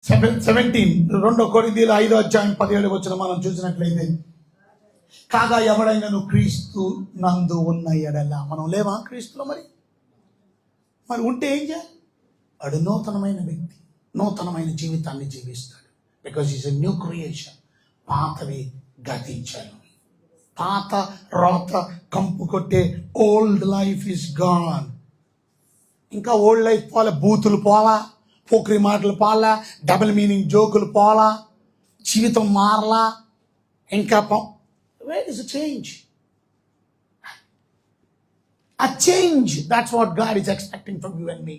17 2 కొరింథీయుల 5:17 మనం చూసినట్లయితే, కాగా ఎవడైనను క్రీస్తు నందు ఉన్న ఎడల, మనం లేవా క్రీస్తులో? మరి ఉంటే ఏం చేయాలి? వాడు నూతనమైన వ్యక్తి, నూతనమైన జీవితాన్ని జీవిస్తాడు. Because is a new creation. పాతవి గతించాను, పాత రోత కంపు కొట్టే ఓల్డ్ లైఫ్ ఈజ్ గాన్. ఇంకా ఓల్డ్ లైఫ్ పోలే, బూతులు పోలా, పోక్రి మాటలు పోలా, డబుల్ మీనింగ్ జోకులు పోలా, జీవితం మారలా. ఇంకా where is the change? A change, that's what God is expecting from you and me.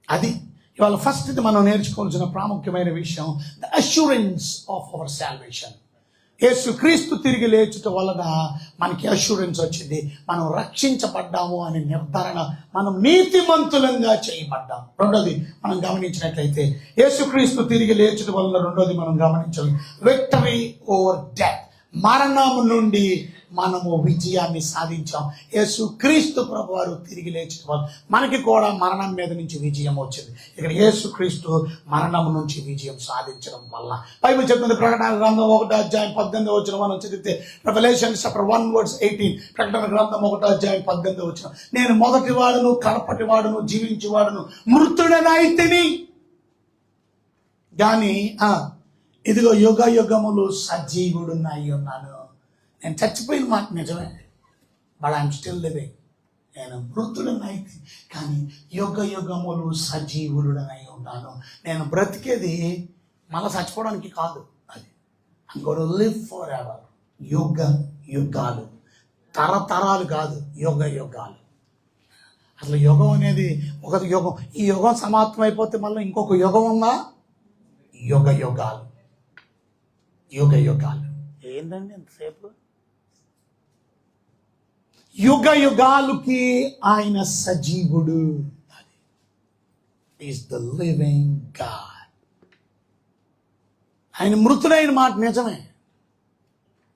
అది ఇవాళ ఫస్ట్ మనం నేర్చుకోవాల్సిన ప్రాముఖ్యమైన విషయం, the assurance of our salvation. Yesu Kristu తిరిగి లేచుట వలన మనకి అష్యూరెన్స్ వచ్చింది. మనం రక్షించబడ్డాము అనే నిర్ధారణ, మనం నీతిమంతులంగా చేయబడ్డాము. రెండోది మనం గమనించినట్లయితే, యేసు క్రీస్తు తిరిగి లేచుట వలన రెండోది మనం గమనించాలి, విక్టరీ ఓవర్ డెత్. మరణం నుండి మనము విజయాన్ని సాధించాం. యేసు క్రీస్తు ప్రభు వారు తిరిగి లేచిన వాళ్ళు మనకి కూడా మరణం మీద నుంచి విజయం వచ్చింది. ఇక్కడ యేసు క్రీస్తు మరణం నుంచి విజయం సాధించడం వల్ల బైబిల్ చెప్తుంది. ప్రకటన గ్రంథం 1:18 మనం చదివితే, రెవల్యూషన్ చాప్టర్ 1:18, ప్రకటన గ్రంథం 1:18, నేను మొదటి వాడును కడపటి వాడును జీవించేవాడును మృతుడనైతిని గాని ఇదిగో యుగ యుగములు సజీవుడునై ఉన్నాను. నేను చచ్చిపోయిన మాట నిజమే, బట్ ఐఎమ్ స్టిల్ లివింగ్. నేను మృతుడనైతే కానీ యుగ యుగములు సజీవుడునై ఉన్నాను. నేను బ్రతికేది మళ్ళీ చచ్చిపోవడానికి కాదు, అది I'm gonna live for ever. యుగ యుగాలు, తరతరాలు కాదు, యుగ యుగాలు. అసలు యుగం అనేది ఒక యుగం. ఈ యుగం సమాప్తం అయిపోతే మళ్ళీ ఇంకొక యుగం ఉందా? యుగ యుగాలు, యుగ యుగాలు. ఏంటండి ఎంతసేపు? యుగ యుగాలుకి ఆయన సజీవుడు. Is the living God. ఆయన మృతుడైన మాట నిజమే,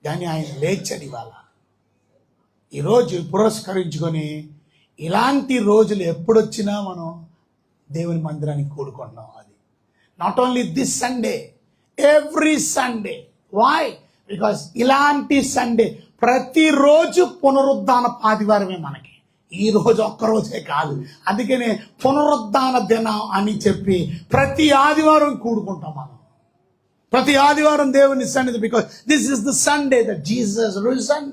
కానీ ఆయన లేచడి వాళ్ళ ఈరోజు పురస్కరించుకొని, ఇలాంటి రోజులు ఎప్పుడొచ్చినా మనం దేవుని మందిరానికి కూడుకుంటున్నాం. అది not only this Sunday, every Sunday. Why? Because ఇలాంటి సండే ప్రతిరోజు పునరుద్ధాన ఆదివారమే మనకి. ఈ రోజు ఒక్కరోజే కాదు. అందుకనే పునరుద్ధాన దినం అని చెప్పి ప్రతి ఆదివారం కూడుకుంటాం మనం. ప్రతి ఆదివారం దేవుని సన్నిధి. Because this is the Sunday that Jesus risen.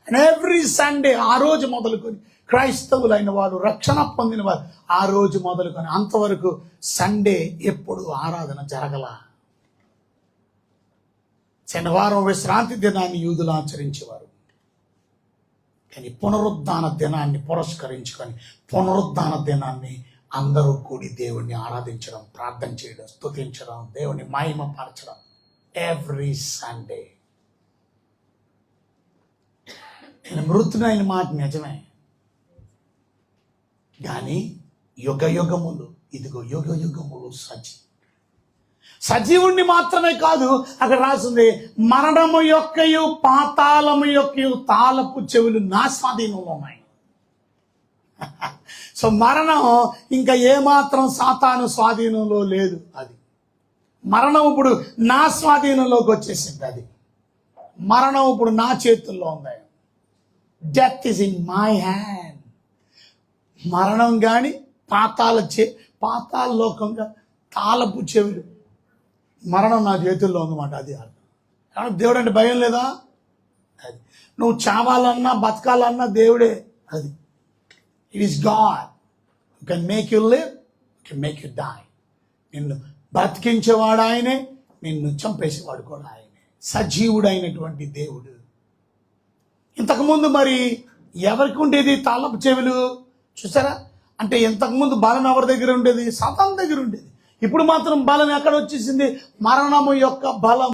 And every Sunday ఆ రోజు మొదలుకొని క్రైస్తవులైన వారు, రక్షణ పొందిన వారు ఆ రోజు మొదలుకొని అంతవరకు సండే ఎప్పుడు ఆరాధన జరగల. శనివారం విశ్రాంతి దినాన్ని యూదులు ఆచరించేవారు, కానీ పునరుద్ధాన దినాన్ని పురస్కరించుకొని పునరుద్ధాన దినాన్ని అందరూ కూడి దేవుణ్ణి ఆరాధించడం, ప్రార్థన చేయడం, స్తుతించడం, దేవుని మహిమపరచడం ఎవ్రీ సండే. నేను మృతుడైన మాట నిజమే, కానీ యుగ యుగములు, ఇదిగో యుగ యుగములు సజీవుణ్ణి మాత్రమే కాదు, అక్కడ రాసింది మరణము యొక్కయు పాతాళము యొక్కయు తాళపు చెవులు నా స్వాధీనంలో ఉన్నాయి. సో మరణం ఇంకా ఏమాత్రం సాతాను స్వాధీనంలో లేదు. అది మరణం ఇప్పుడు నా స్వాధీనంలోకి వచ్చేసింది. అది మరణం ఇప్పుడు నా చేతుల్లో ఉంది. Death is in my hand. మరణం కానీ పాతాళ లోకంగా తాళపు చెవులు, మరణం నా చేతుల్లో ఉందన్నమాట. అది అర్థం. కానీ దేవుడు అంటే భయం లేదా? అది నువ్వు చావాలన్నా బతకాలన్నా దేవుడే. అది it is God. You can make you live, you can make you die. నిన్ను బ్రతికించేవాడు ఆయనే, నిన్ను చంపేసేవాడు కూడా ఆయనే. సజీవుడైనటువంటి దేవుడు. ఇంతకుముందు మరి ఎవరికి ఉండేది తాళపు చెవులు? చూసారా? అంటే ఇంతకుముందు బలం ఎవరి దగ్గర ఉండేది? సాతాను దగ్గర ఉండేది. ఇప్పుడు మాత్రం బలం ఎక్కడ వచ్చేసింది? మరణము యొక్క బలం